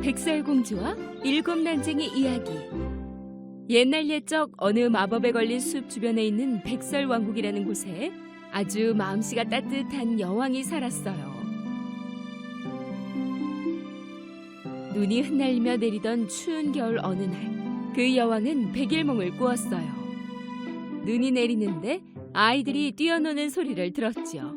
백설공주와 일곱 난쟁이 이야기. 옛날 옛적 어느 마법에 걸린 숲 주변에 있는 백설왕국이라는 곳에 아주 마음씨가 따뜻한 여왕이 살았어요. 눈이 흩날리며 내리던 추운 겨울 어느 날, 그 여왕은 백일몽을 꾸었어요. 눈이 내리는데 아이들이 뛰어노는 소리를 들었지요.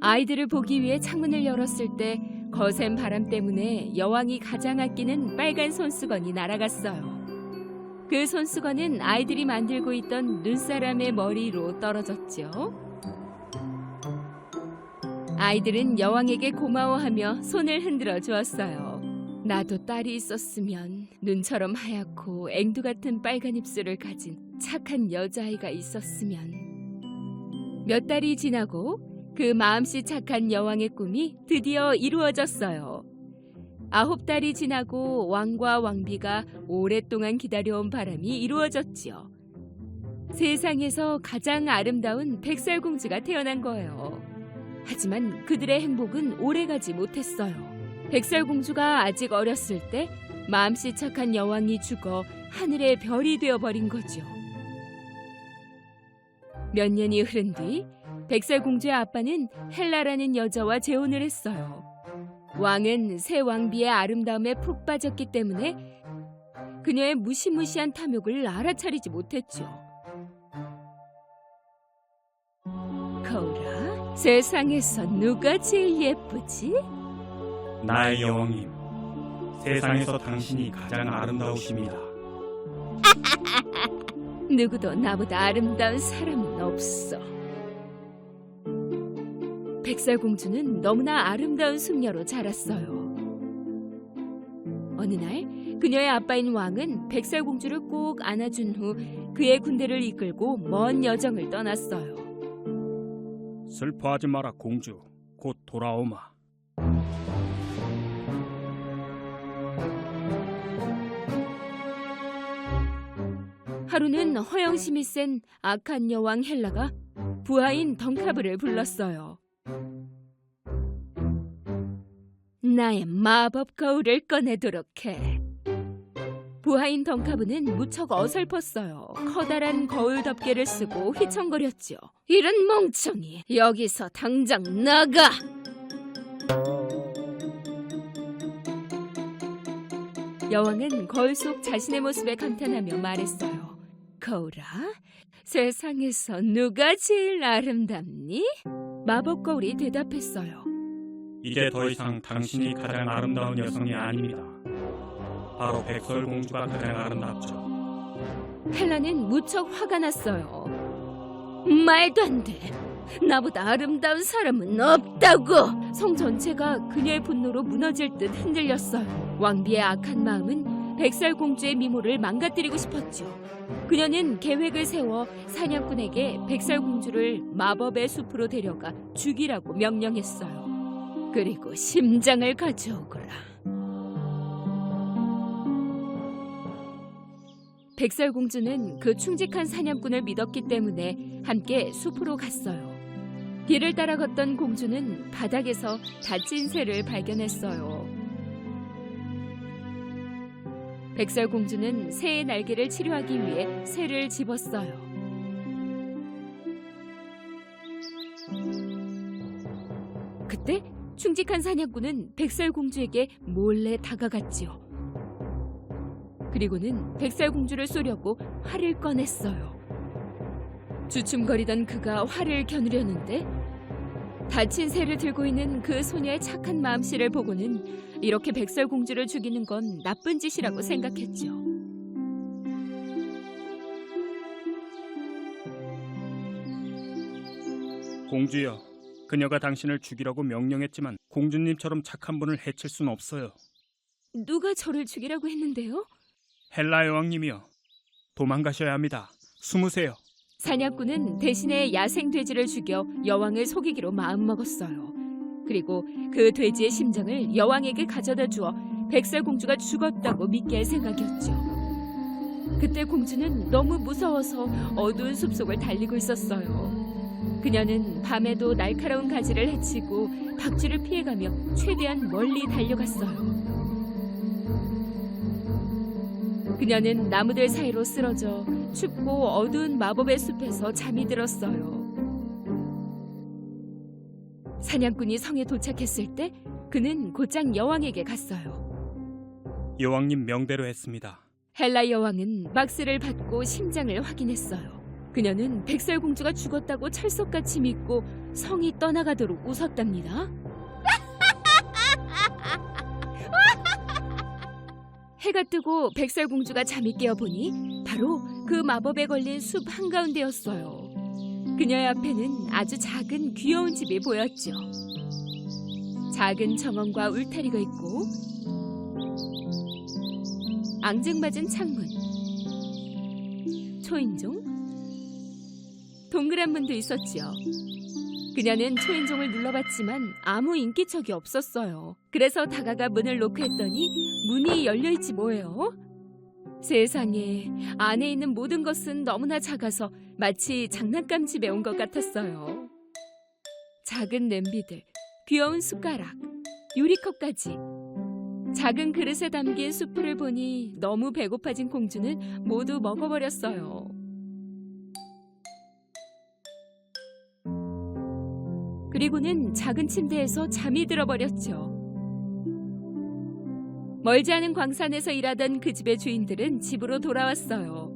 아이들을 보기 위해 창문을 열었을 때 거센 바람 때문에 여왕이 가장 아끼는 빨간 손수건이 날아갔어요. 그 손수건은 아이들이 만들고 있던 눈사람의 머리로 떨어졌죠. 아이들은 여왕에게 고마워하며 손을 흔들어 주었어요. 나도 딸이 있었으면 눈처럼 하얗고 앵두 같은 빨간 입술을 가진 착한 여자아이가 있었으면. 몇 달이 지나고 그 마음씨 착한 여왕의 꿈이 드디어 이루어졌어요. 9달이 지나고 왕과 왕비가 오랫동안 기다려온 바람이 이루어졌지요. 세상에서 가장 아름다운 백설공주가 태어난 거예요. 하지만 그들의 행복은 오래가지 못했어요. 백설공주가 아직 어렸을 때 마음씨 착한 여왕이 죽어 하늘의 별이 되어버린 거죠. 몇 년이 흐른 뒤 백설공주의 아빠는 헬라라는 여자와 재혼을 했어요. 왕은 새 왕비의 아름다움에 푹 빠졌기 때문에 그녀의 무시무시한 탐욕을 알아차리지 못했죠. 거울아, 세상에서 누가 제일 예쁘지? 나의 여왕님, 세상에서 당신이 가장 아름다우십니다. 누구도 나보다 아름다운 사람은 없어. 백설공주는 너무나 아름다운 숙녀로 자랐어요. 어느 날 그녀의 아빠인 왕은 백설공주를 꼭 안아준 후 그의 군대를 이끌고 먼 여정을 떠났어요. 슬퍼하지 마라 공주, 곧 돌아오마. 하루는 허영심이 센 악한 여왕 헬라가 부하인 덩카브를 불렀어요. 나의 마법 거울을 꺼내도록 해. 부하인 덩카브는 무척 어설펐어요. 커다란 거울 덮개를 쓰고 휘청거렸죠. 이런 멍청이, 여기서 당장 나가! 여왕은 거울 속 자신의 모습에 감탄하며 말했어요. 거울아, 세상에서 누가 제일 아름답니? 마법 거울이 대답했어요. 이제 더 이상 당신이 가장 아름다운 여성이 아닙니다. 바로 백설공주가 가장 아름답죠. 헬라는 무척 화가 났어요. 말도 안 돼. 나보다 아름다운 사람은 없다고. 성 전체가 그녀의 분노로 무너질 듯 흔들렸어요. 왕비의 악한 마음은 백설공주의 미모를 망가뜨리고 싶었죠. 그녀는 계획을 세워 사냥꾼에게 백설공주를 마법의 숲으로 데려가 죽이라고 명령했어요. 그리고 심장을 가져오거라. 백설공주는 그 충직한 사냥꾼을 믿었기 때문에 함께 숲으로 갔어요. 길을 따라 걷던 공주는 바닥에서 다친 새를 발견했어요. 백설공주는 새의 날개를 치료하기 위해 새를 집었어요. 그때 충직한 사냥꾼은 백설공주에게 몰래 다가갔지요. 그리고는 백설공주를 쏘려고 활을 꺼냈어요. 주춤거리던 그가 활을 겨누려는데 다친 새를 들고 있는 그 소녀의 착한 마음씨를 보고는 이렇게 백설공주를 죽이는 건 나쁜 짓이라고 생각했죠. 공주여, 그녀가 당신을 죽이라고 명령했지만 공주님처럼 착한 분을 해칠 순 없어요. 누가 저를 죽이라고 했는데요? 헬라 여왕님이여, 도망가셔야 합니다. 숨으세요. 사냥꾼은 대신에 야생 돼지를 죽여 여왕을 속이기로 마음먹었어요. 그리고 그 돼지의 심장을 여왕에게 가져다 주어 백설공주가 죽었다고 믿게 할 생각이었죠. 그때 공주는 너무 무서워서 어두운 숲속을 달리고 있었어요. 그녀는 밤에도 날카로운 가지를 헤치고 박쥐를 피해가며 최대한 멀리 달려갔어요. 그녀는 나무들 사이로 쓰러져 춥고 어두운 마법의 숲에서 잠이 들었어요. 사냥꾼이 성에 도착했을 때 그는 곧장 여왕에게 갔어요. 여왕님 명대로 했습니다. 헬라 여왕은 박스를 받고 심장을 확인했어요. 그녀는 백설공주가 죽었다고 철석같이 믿고 성이 떠나가도록 웃었답니다. 해가 뜨고 백설공주가 잠이 깨어보니 바로 그 마법에 걸린 숲 한가운데였어요. 그녀의 앞에는 아주 작은 귀여운 집이 보였죠. 작은 정원과 울타리가 있고 앙증맞은 창문, 초인종, 동그란 문도 있었지요. 그녀는 초인종을 눌러봤지만 아무 인기척이 없었어요. 그래서 다가가 문을 노크했더니 문이 열려있지 뭐예요. 세상에, 안에 있는 모든 것은 너무나 작아서 마치 장난감 집에 온 것 같았어요. 작은 냄비들, 귀여운 숟가락, 유리컵까지. 작은 그릇에 담긴 수프를 보니 너무 배고파진 공주는 모두 먹어버렸어요. 그리고는 작은 침대에서 잠이 들어버렸죠. 멀지 않은 광산에서 일하던 그 집의 주인들은 집으로 돌아왔어요.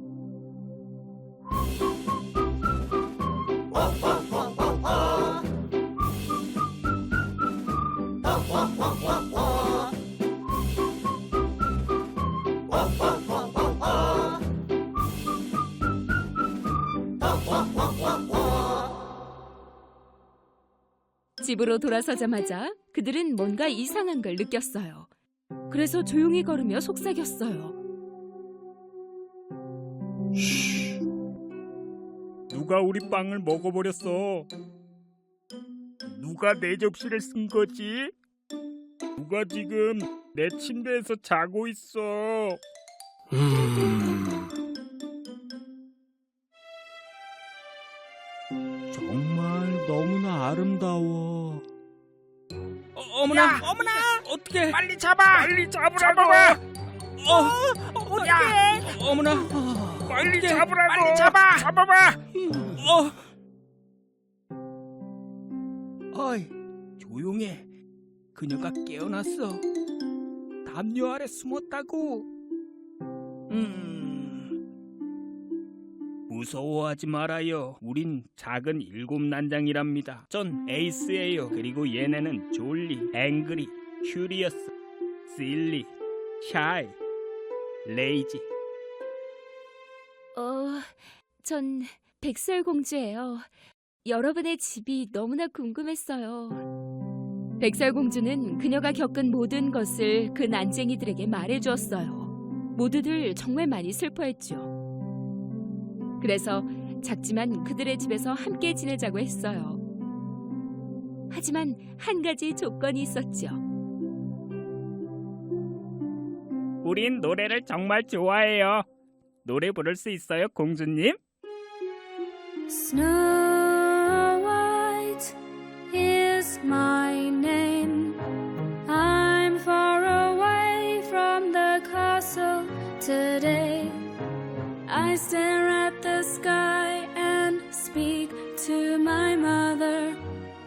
집으로 돌아서자마자 그들은 뭔가 이상한 걸 느꼈어요. 그래서 조용히 걸으며 속삭였어요. 누가 우리 빵을 먹어버렸어? 누가 내 접시를 쓴 거지? 누가 지금 내 침대에서 자고 있어? 정말 너무나 아름다워. 어머나, 어머나, 어떻게? 빨리 잡아! 빨리 잡으라고! 어떻게? 어머나, 빨리 잡으라고! 빨리 잡아! 잡아봐! 어이, 조용해. 그녀가 깨어났어. 담요 아래 숨었다고. 무서워하지 말아요. 우린 작은 7난장이랍니다. 전 에이스예요. 그리고 얘네는 졸리, 앵그리, 큐리어스, 실리, 샤이, 레이지. 전 백설공주예요. 여러분의 집이 너무나 궁금했어요. 백설공주는 그녀가 겪은 모든 것을 그 난쟁이들에게 말해주었어요. 모두들 정말 많이 슬퍼했죠. 그래서 작지만 그들의 집에서 함께 지내자고 했어요. 하지만 한 가지 조건이 있었죠. 우린 노래를 정말 좋아해요. 노래 부를 수 있어요, 공주님? Snow White is my name. I'm far away from the castle today. I stare at the sky and speak to my mother.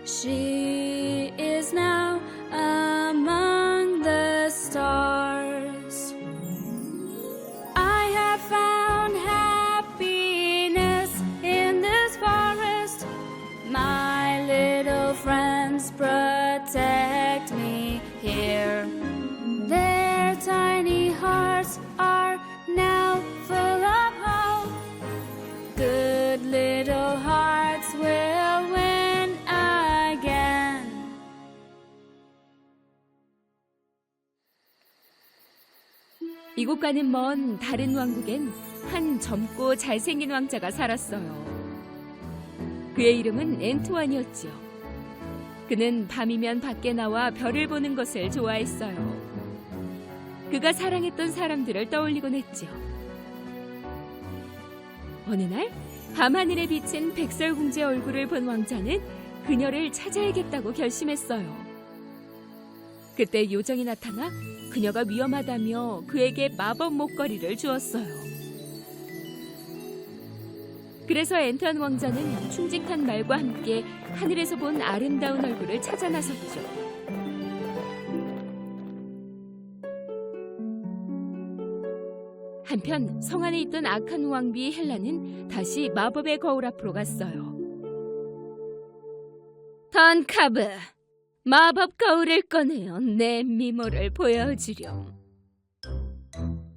She is now among the stars. I have found happiness in this forest. My little friends protect me here. Their tiny hearts are now full of hope. Good little hearts will win again. 이곳과는 먼 다른 왕국엔 한 젊고 잘생긴 왕자가 살았어요. 그의 이름은 앤투안이었지요. 그는 밤이면 밖에 나와 별을 보는 것을 좋아했어요. 그가 사랑했던 사람들을 떠올리곤 했죠. 어느 날 밤하늘에 비친 백설공주의 얼굴을 본 왕자는 그녀를 찾아야겠다고 결심했어요. 그때 요정이 나타나 그녀가 위험하다며 그에게 마법 목걸이를 주었어요. 그래서 앤턴 왕자는 충직한 말과 함께 하늘에서 본 아름다운 얼굴을 찾아 나섰죠. 한편 성 안에 있던 악한 왕비 헬라는 다시 마법의 거울 앞으로 갔어요. 던카브, 마법 거울을 꺼내어 내 미모를 보여주렴.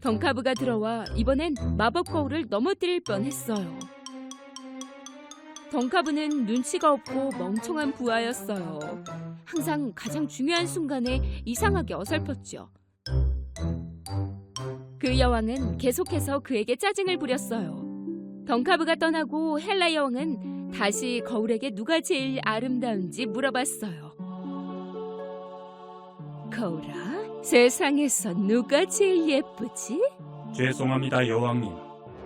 던카브가 들어와 이번엔 마법 거울을 넘어뜨릴 뻔했어요. 던카브는 눈치가 없고 멍청한 부하였어요. 항상 가장 중요한 순간에 이상하게 어설펐죠. 그 여왕은 계속해서 그에게 짜증을 부렸어요. 던카브가 떠나고 헬라 여왕은 다시 거울에게 누가 제일 아름다운지 물어봤어요. 거울아, 세상에서 누가 제일 예쁘지? 죄송합니다, 여왕님.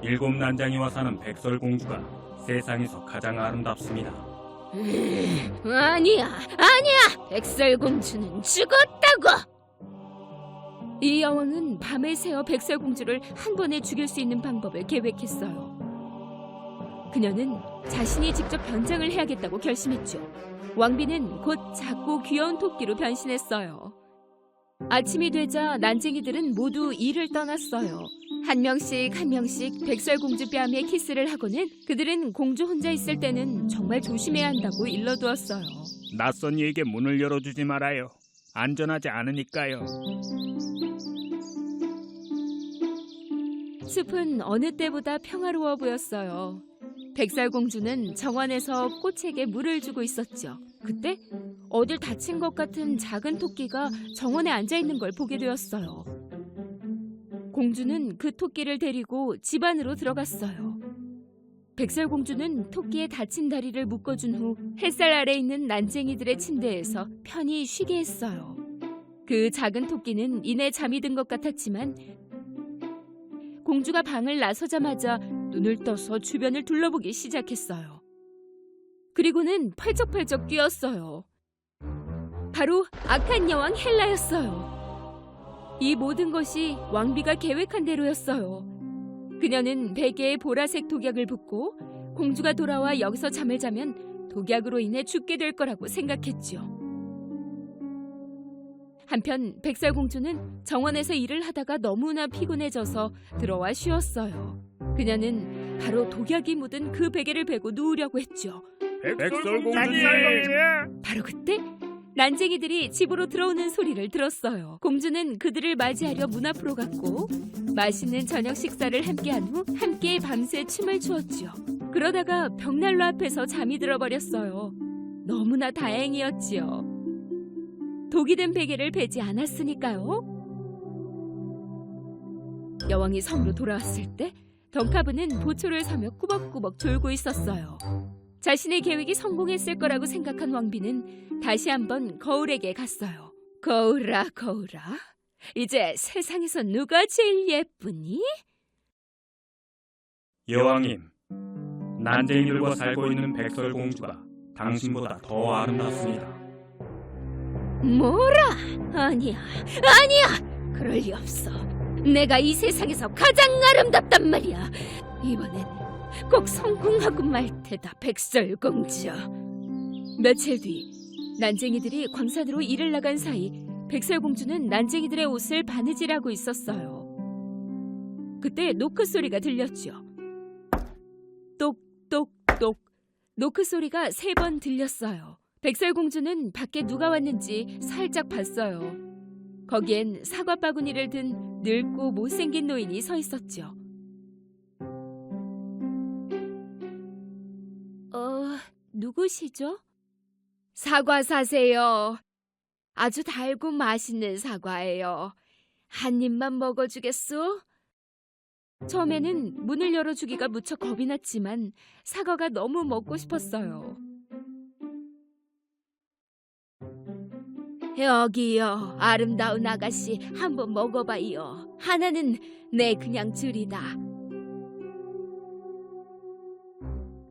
7난장이와 사는 백설공주가 세상에서 가장 아름답습니다. 아니야. 백설공주는 죽었다고. 이 여왕은 밤을 새워 백설공주를 한 번에 죽일 수 있는 방법을 계획했어요. 그녀는 자신이 직접 변장을 해야겠다고 결심했죠. 왕비는 곧 작고 귀여운 토끼로 변신했어요. 아침이 되자 난쟁이들은 모두 일을 떠났어요. 한 명씩 백설공주 뺨에 키스를 하고는 그들은 공주 혼자 있을 때는 정말 조심해야 한다고 일러두었어요. 낯선 이에게 문을 열어주지 말아요. 안전하지 않으니까요. 숲은 어느 때보다 평화로워 보였어요. 백설공주는 정원에서 꽃에게 물을 주고 있었죠. 그때 어딜 다친 것 같은 작은 토끼가 정원에 앉아있는 걸 보게 되었어요. 공주는 그 토끼를 데리고 집 안으로 들어갔어요. 백설공주는 토끼의 다친 다리를 묶어준 후 햇살 아래 있는 난쟁이들의 침대에서 편히 쉬게 했어요. 그 작은 토끼는 이내 잠이 든 것 같았지만 공주가 방을 나서자마자 눈을 떠서 주변을 둘러보기 시작했어요. 그리고는 펄쩍펄쩍 뛰었어요. 바로 악한 여왕 헬라였어요. 이 모든 것이 왕비가 계획한 대로였어요. 그녀는 베개에 보라색 독약을 붓고 공주가 돌아와 여기서 잠을 자면 독약으로 인해 죽게 될 거라고 생각했죠. 한편 백설공주는 정원에서 일을 하다가 너무나 피곤해져서 들어와 쉬었어요. 그녀는 바로 독약이 묻은 그 베개를 베고 누우려고 했죠. 백설공주님! 바로 그때 난쟁이들이 집으로 들어오는 소리를 들었어요. 공주는 그들을 맞이하려 문 앞으로 갔고 맛있는 저녁 식사를 함께한 후 함께 밤새 춤을 추었죠. 그러다가 벽난로 앞에서 잠이 들어버렸어요. 너무나 다행이었지요. 독이 든 베개를 베지 않았으니까요. 여왕이 성으로 돌아왔을 때 던카브는 보초를 서며 꾸벅꾸벅 졸고 있었어요. 자신의 계획이 성공했을 거라고 생각한 왕비는 다시 한번 거울에게 갔어요. 거울아, 이제 세상에서 누가 제일 예쁘니? 여왕님, 난쟁이들과 살고 있는 백설공주가 당신보다 더 아름답습니다. 뭐라? 아니야. 그럴 리 없어. 내가 이 세상에서 가장 아름답단 말이야. 이번엔 꼭 성공하고 말 테다, 백설공주. 며칠 뒤 난쟁이들이 광산으로 일을 나간 사이 백설공주는 난쟁이들의 옷을 바느질하고 있었어요. 그때 노크 소리가 들렸죠. 똑똑똑. 노크 소리가 3번 들렸어요. 백설공주는 밖에 누가 왔는지 살짝 봤어요. 거기엔 사과 바구니를 든 늙고 못생긴 노인이 서 있었죠. 누구시죠? 사과 사세요. 아주 달고 맛있는 사과예요. 한 입만 먹어주겠소? 처음에는 문을 열어주기가 무척 겁이 났지만 사과가 너무 먹고 싶었어요. 여기요, 아름다운 아가씨, 한번 먹어봐요. 하나는 내 그냥 줄이다.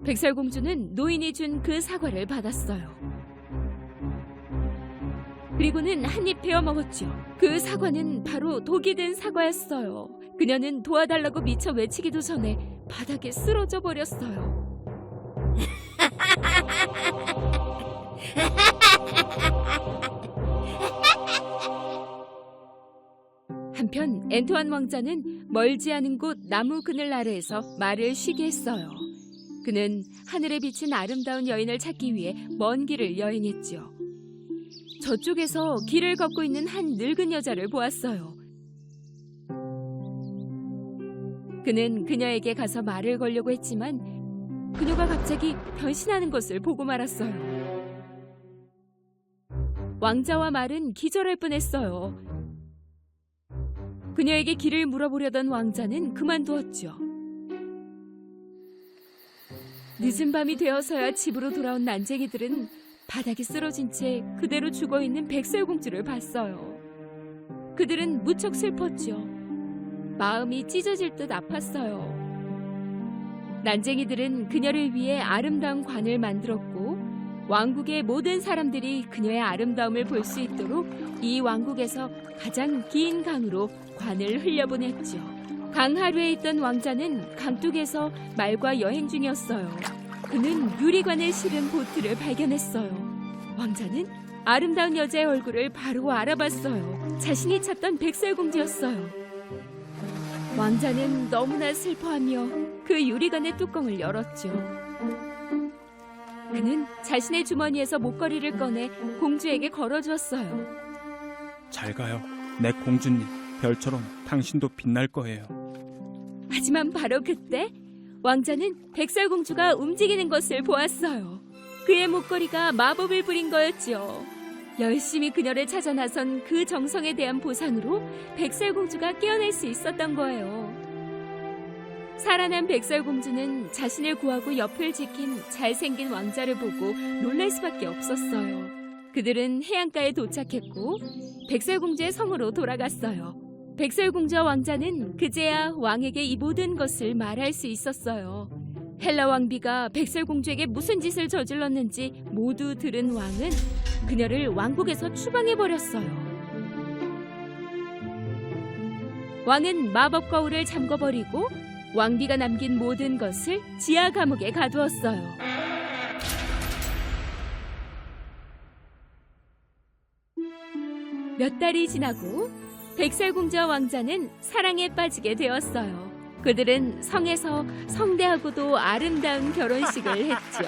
백설공주는 노인이 준 그 사과를 받았어요. 그리고는 한 입 베어 먹었죠. 그 사과는 바로 독이 든 사과였어요. 그녀는 도와달라고 미쳐 외치기도 전에 바닥에 쓰러져 버렸어요. 한편 앤투안 왕자는 멀지 않은 곳 나무 그늘 아래에서 말을 쉬게 했어요. 그는 하늘에 비친 아름다운 여인을 찾기 위해 먼 길을 여행했죠. 저쪽에서 길을 걷고 있는 한 늙은 여자를 보았어요. 그는 그녀에게 가서 말을 걸려고 했지만 그녀가 갑자기 변신하는 것을 보고 말았어요. 왕자와 말은 기절할 뻔했어요. 그녀에게 길을 물어보려던 왕자는 그만두었죠. 늦은 밤이 되어서야 집으로 돌아온 난쟁이들은 바닥에 쓰러진 채 그대로 죽어있는 백설공주를 봤어요. 그들은 무척 슬펐죠. 마음이 찢어질 듯 아팠어요. 난쟁이들은 그녀를 위해 아름다운 관을 만들었고 왕국의 모든 사람들이 그녀의 아름다움을 볼 수 있도록 이 왕국에서 가장 긴 강으로 관을 흘려보냈죠. 강 하류에 있던 왕자는 강둑에서 말과 여행 중이었어요. 그는 유리관에 실은 보트를 발견했어요. 왕자는 아름다운 여자의 얼굴을 바로 알아봤어요. 자신이 찾던 백설공주였어요. 왕자는 너무나 슬퍼하며 그 유리관의 뚜껑을 열었죠. 그는 자신의 주머니에서 목걸이를 꺼내 공주에게 걸어주었어요. 잘 가요. 내 공주님. 별처럼 당신도 빛날 거예요. 하지만 바로 그때 왕자는 백설공주가 움직이는 것을 보았어요. 그의 목걸이가 마법을 부린 거였죠. 열심히 그녀를 찾아 나선 그 정성에 대한 보상으로 백설공주가 깨어날 수 있었던 거예요. 살아난 백설공주는 자신을 구하고 옆을 지킨 잘생긴 왕자를 보고 놀랄 수밖에 없었어요. 그들은 해안가에 도착했고 백설공주의 성으로 돌아갔어요. 백설공주와 왕자는 그제야 왕에게 이 모든 것을 말할 수 있었어요. 헬라 왕비가 백설공주에게 무슨 짓을 저질렀는지 모두 들은 왕은 그녀를 왕국에서 추방해버렸어요. 왕은 마법 거울을 잠궈버리고 왕비가 남긴 모든 것을 지하 감옥에 가두었어요. 몇 달이 지나고 백설공주와 왕자는 사랑에 빠지게 되었어요. 그들은 성에서 성대하고도 아름다운 결혼식을 했죠.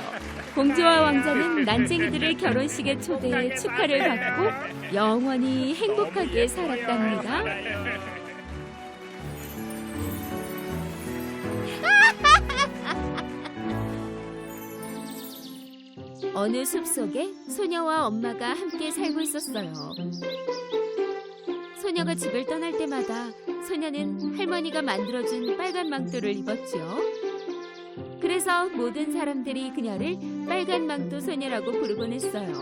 공주와 왕자는 난쟁이들을 결혼식에 초대해 축하를 받고 영원히 행복하게 살았답니다. 어느 숲속에 소녀와 엄마가 함께 살고 있었어요. 소녀가 집을 떠날 때마다 소녀는 할머니가 만들어준 빨간 망토를 입었죠. 그래서 모든 사람들이 그녀를 빨간 망토 소녀라고 부르곤 했어요.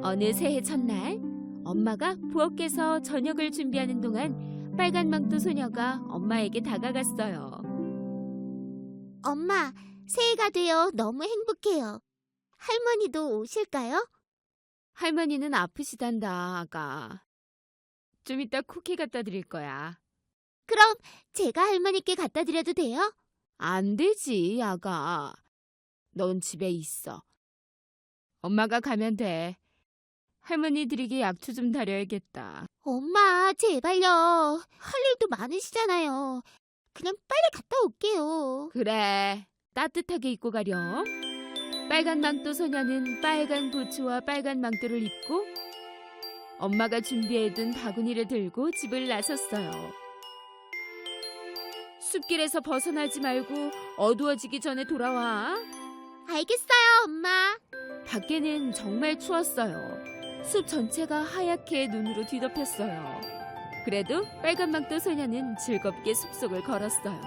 어느 새해 첫날 엄마가 부엌에서 저녁을 준비하는 동안 빨간 망토 소녀가 엄마에게 다가갔어요. 엄마, 새해가 되어 너무 행복해요. 할머니도 오실까요? 할머니는 아프시단다, 아가. 좀 이따 쿠키 갖다 드릴 거야. 그럼 제가 할머니께 갖다 드려도 돼요? 안 되지, 아가. 넌 집에 있어. 엄마가 가면 돼. 할머니 드리기 약초 좀 다려야겠다. 엄마, 제발요. 할 일도 많으시잖아요. 그냥 빨리 갔다 올게요. 그래, 따뜻하게 입고 가렴. 빨간 망토 소녀는 빨간 부츠와 빨간 망토를 입고 엄마가 준비해둔 바구니를 들고 집을 나섰어요. 숲길에서 벗어나지 말고 어두워지기 전에 돌아와. 알겠어요, 엄마. 밖에는 정말 추웠어요. 숲 전체가 하얗게 눈으로 뒤덮였어요. 그래도 빨간 망토 소녀는 즐겁게 숲속을 걸었어요.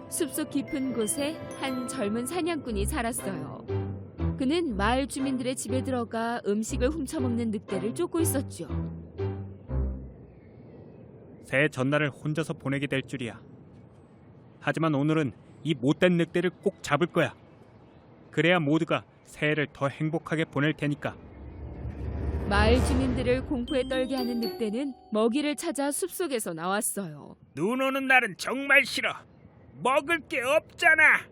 숲속 깊은 곳에 한 젊은 사냥꾼이 살았어요. 그는 마을 주민들의 집에 들어가 음식을 훔쳐먹는 늑대를 쫓고 있었죠. 새해 전날을 혼자서 보내게 될 줄이야. 하지만 오늘은 이 못된 늑대를 꼭 잡을 거야. 그래야 모두가 새해를 더 행복하게 보낼 테니까. 마을 주민들을 공포에 떨게 하는 늑대는 먹이를 찾아 숲속에서 나왔어요. 눈 오는 날은 정말 싫어. 먹을 게 없잖아.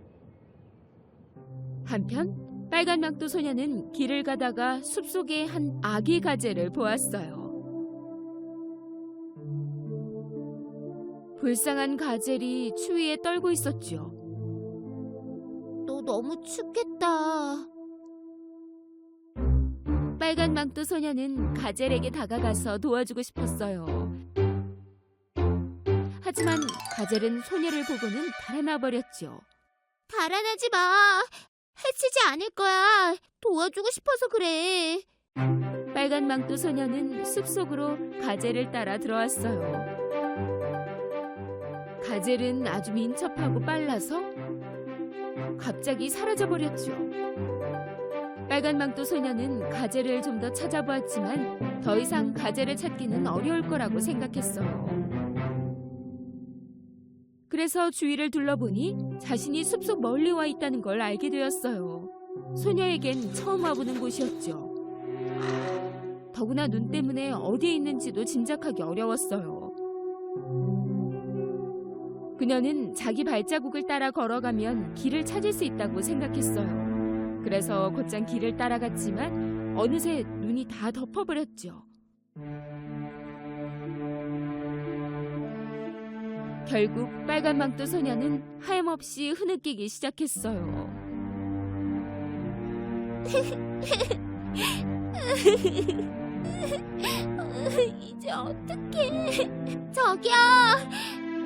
한편 빨간 망토 소녀는 길을 가다가 숲속에 한 아기 가재를 보았어요. 불쌍한 가젤이 추위에 떨고 있었죠. 너 너무 춥겠다. 빨간 망토 소녀는 가젤에게 다가가서 도와주고 싶었어요. 하지만 가젤은 소녀를 보고는 달아나 버렸죠. 달아나지 마. 해치지 않을 거야. 도와주고 싶어서 그래. 빨간 망토 소녀는 숲속으로 가젤을 따라 들어왔어요. 가젤은 아주 민첩하고 빨라서 갑자기 사라져버렸죠. 빨간 망토 소녀는 가젤을 좀 더 찾아보았지만 더 이상 가젤을 찾기는 어려울 거라고 생각했어요. 그래서 주위를 둘러보니 자신이 숲속 멀리 와 있다는 걸 알게 되었어요. 소녀에겐 처음 와보는 곳이었죠. 더구나 눈 때문에 어디에 있는지도 짐작하기 어려웠어요. 그녀는 자기 발자국을 따라 걸어가면 길을 찾을 수 있다고 생각했어요. 그래서 곧장 길을 따라갔지만 어느새 눈이 다 덮어버렸죠. 결국 빨간 망토 소녀는 하염없이 흐느끼기 시작했어요. 이제 어떡해. 저기요.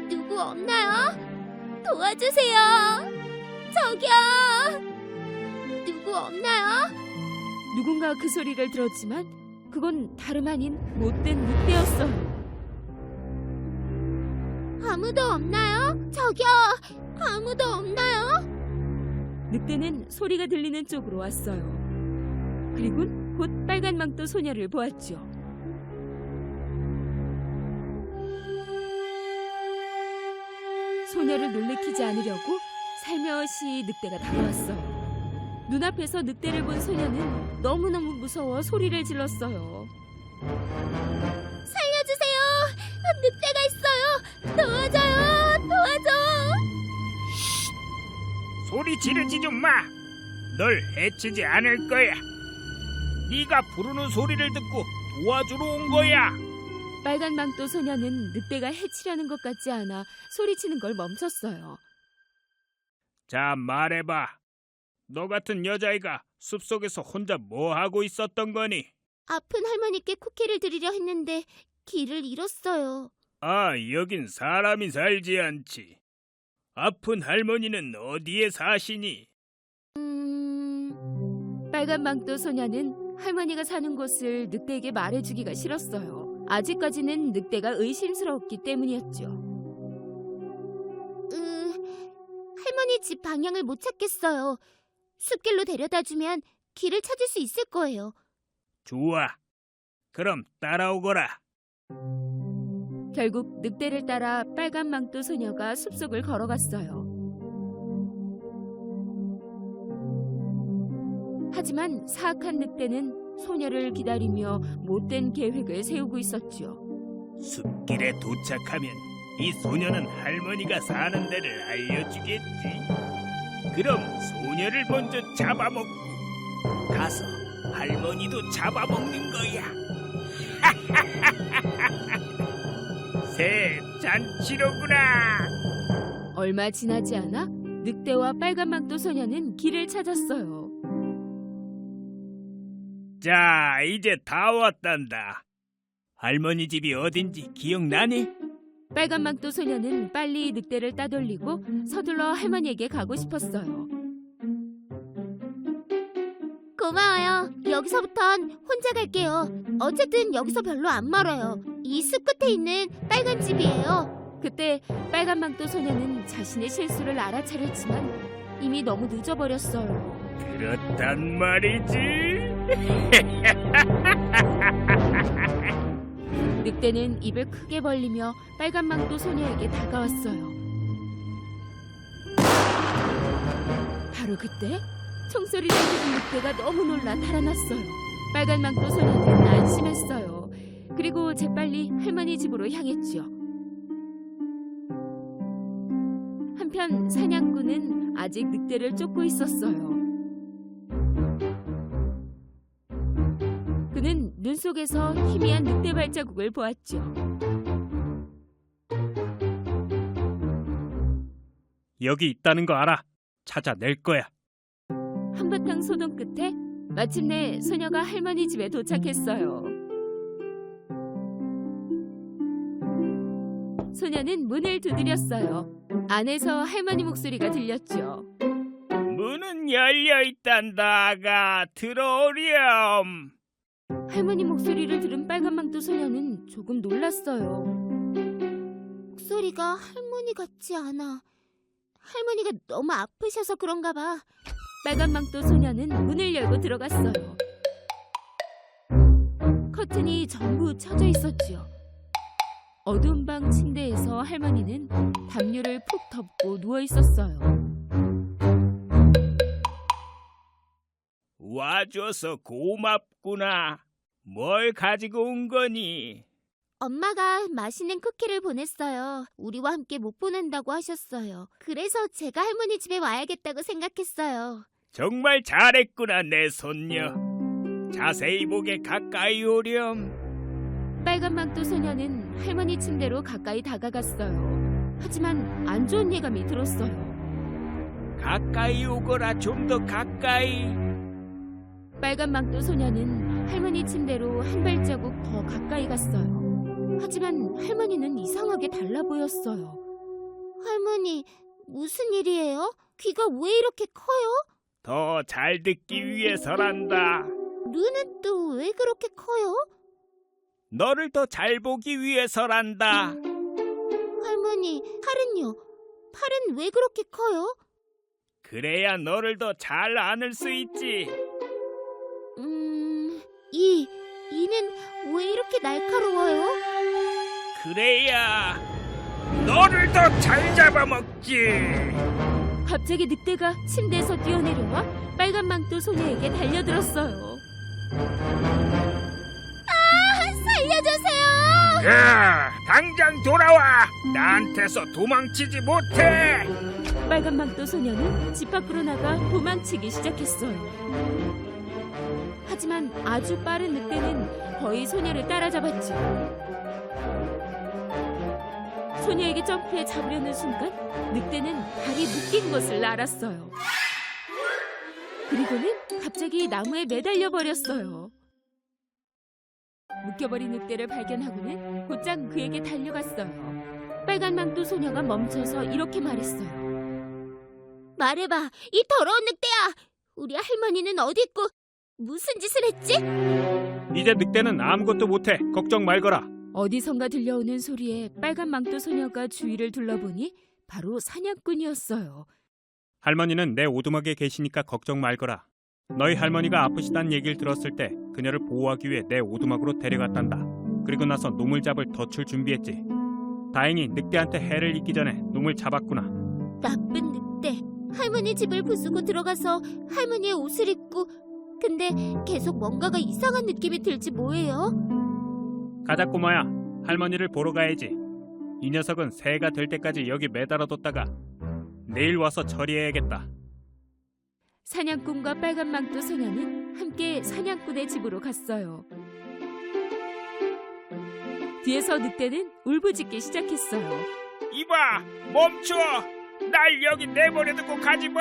누구 없나요? 도와주세요. 저기요. 누구 없나요? 누군가 그 소리를 들었지만 그건 다름 아닌 못된 늑대였어요. 아무도 없나요? 저기요. 아무도 없나요? 늑대는 소리가 들리는 쪽으로 왔어요. 그리고 곧 빨간 망토 소녀를 보았죠. 소녀를 놀래키지 않으려고 살며시 늑대가 다가왔어요. 눈앞에서 늑대를 본 소녀는 너무너무 무서워 소리를 질렀어요. 살려주세요. 늑대가 있어요. 도와줘요. 도와줘. 소리 지르지 좀 마. 널 해치지 않을 거야. 네가 부르는 소리를 듣고 도와주러 온 거야. 빨간 망토 소녀는 늑대가 해치려는 것 같지 않아 소리치는 걸 멈췄어요. 자, 말해봐. 너 같은 여자애가 숲속에서 혼자 뭐 하고 있었던 거니? 아픈 할머니께 쿠키를 드리려 했는데 길을 잃었어요. 아, 여긴 사람이 살지 않지. 아픈 할머니는 어디에 사시니? 빨간 망토 소녀는 할머니가 사는 곳을 늑대에게 말해주기가 싫었어요. 아직까지는 늑대가 의심스러웠기 때문이었죠. 할머니 집 방향을 못 찾겠어요. 숲길로 데려다주면 길을 찾을 수 있을 거예요. 좋아. 그럼 따라오거라. 결국 늑대를 따라 빨간 망토 소녀가 숲속을 걸어갔어요. 하지만 사악한 늑대는 소녀를 기다리며 못된 계획을 세우고 있었죠. 숲길에 도착하면 이 소녀는 할머니가 사는 데를 알려주겠지. 그럼 소녀를 먼저 잡아먹고 가서 할머니도 잡아먹는 거야. 새 잔치로구나. 얼마 지나지 않아 늑대와 빨간 망토 소녀는 길을 찾았어요. 자, 이제 다 왔단다. 할머니 집이 어딘지 기억나니? 빨간 망토 소녀는 빨리 늑대를 따돌리고 서둘러 할머니에게 가고 싶었어요. 고마워요. 여기서부턴 혼자 갈게요. 어쨌든 여기서 별로 안 멀어요. 이 숲 끝에 있는 빨간 집이에요. 그때 빨간 망토 소녀는 자신의 실수를 알아차렸지만 이미 너무 늦어버렸어요. 그렇단 말이지. 늑대는 입을 크게 벌리며 빨간 망토 소녀에게 다가왔어요. 바로 그때 총소리를 들은 늑대가 너무 놀라 달아났어요. 빨간 망토 소녀는 안심했어요. 그리고 재빨리 할머니 집으로 향했죠. 한편 사냥꾼은 아직 늑대를 쫓고 있었어요. 그는 눈 속에서 희미한 늑대 발자국을 보았죠. 여기 있다는 거 알아. 찾아낼 거야. 한바탕 소동 끝에 마침내 소녀가 할머니 집에 도착했어요. 소녀는 문을 두드렸어요. 안에서 할머니 목소리가 들렸죠. 문은 열려 있단다. 아가 들어오렴. 할머니 목소리를 들은 빨간 망토 소녀는 조금 놀랐어요. 목소리가 할머니 같지 않아. 할머니가 너무 아프셔서 그런가 봐. 빨간 망토 소녀는 문을 열고 들어갔어요. 커튼이 전부 쳐져 있었지요. 어두운 방 침대에서 할머니는 담요를 푹 덮고 누워 있었어요. 와줘서 고맙구나. 뭘 가지고 온 거니? 엄마가 맛있는 쿠키를 보냈어요. 우리와 함께 못 보낸다고 하셨어요. 그래서 제가 할머니 집에 와야겠다고 생각했어요. 정말 잘했구나, 내 손녀. 자세히 보게 가까이 오렴. 빨간 망토 소녀는 할머니 침대로 가까이 다가갔어요. 하지만 안 좋은 예감이 들었어요. 가까이 오거라. 좀 더 가까이. 빨간 망토 소녀는 할머니 침대로 한 발자국 더 가까이 갔어요. 하지만 할머니는 이상하게 달라 보였어요. 할머니, 무슨 일이에요? 귀가 왜 이렇게 커요? 더 잘 듣기 위해서란다. 눈은 또 왜 그렇게 커요? 너를 더 잘 보기 위해서란다. 할머니, 팔은요? 팔은 왜 그렇게 커요? 그래야 너를 더 잘 안을 수 있지. 이는 왜 이렇게 날카로워요? 그래야 너를 더 잘 잡아먹지. 갑자기 늑대가 침대에서 뛰어내려와 빨간 망토 소녀에게 달려들었어요. 살려주세요! 야, 당장 돌아와. 나한테서 도망치지 못해. 빨간 망토 소녀는 집 밖으로 나가 도망치기 시작했어요. 하지만 아주 빠른 늑대는 거의 소녀를 따라잡았죠. 소녀에게 점프해 잡으려는 순간 늑대는 발이 묶인 것을 알았어요. 그리고는 갑자기 나무에 매달려 버렸어요. 묶여버린 늑대를 발견하고는 곧장 그에게 달려갔어요. 빨간 망토 소녀가 멈춰서 이렇게 말했어요. 말해봐, 이 더러운 늑대야! 우리 할머니는 어디 있고 무슨 짓을 했지? 이제 늑대는 아무것도 못해. 걱정 말거라. 어디선가 들려오는 소리에 빨간 망토 소녀가 주위를 둘러보니 바로 사냥꾼이었어요. 할머니는 내 오두막에 계시니까 걱정 말거라. 너희 할머니가 아프시다는 얘기를 들었을 때 그녀를 보호하기 위해 내 오두막으로 데려갔단다. 그리고 나서 놈을 잡을 덫을 준비했지. 다행히 늑대한테 해를 입기 전에 놈을 잡았구나. 나쁜 늑대. 할머니 집을 부수고 들어가서 할머니의 옷을 입고 근데 계속 뭔가가 이상한 느낌이 들지 뭐예요? 가자 꼬마야. 할머니를 보러 가야지. 이 녀석은 새해가 될 때까지 여기 매달아뒀다가 내일 와서 처리해야겠다. 사냥꾼과 빨간 망토 소녀는 함께 사냥꾼의 집으로 갔어요. 뒤에서 늑대는 울부짖기 시작했어요. 이봐, 멈춰. 날 여기 내버려두고 가지마.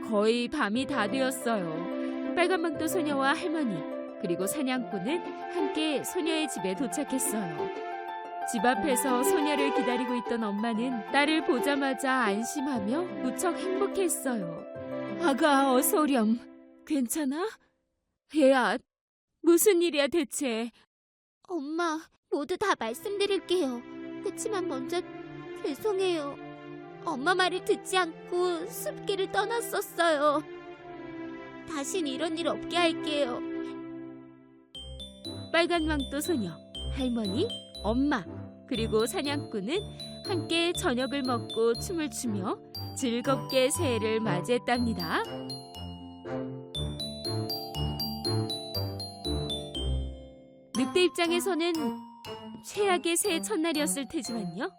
거의 밤이 다 되었어요. 빨간 망토 소녀와 할머니 그리고 사냥꾼은 함께 소녀의 집에 도착했어요. 집 앞에서 소녀를 기다리고 있던 엄마는 딸을 보자마자 안심하며 무척 행복했어요. 아가 어서 오렴. 괜찮아? 얘야 무슨 일이야 대체. 엄마, 모두 다 말씀드릴게요. 그치만 먼저 죄송해요. 엄마 말을 듣지 않고 숲길을 떠났었어요. 다신 이런 일 없게 할게요. 빨간 망토 소녀, 할머니, 엄마 그리고 사냥꾼은 함께 저녁을 먹고 춤을 추며 즐겁게 새해를 맞이했답니다. 늑대 입장에서는 최악의 새해 첫날이었을 테지만요.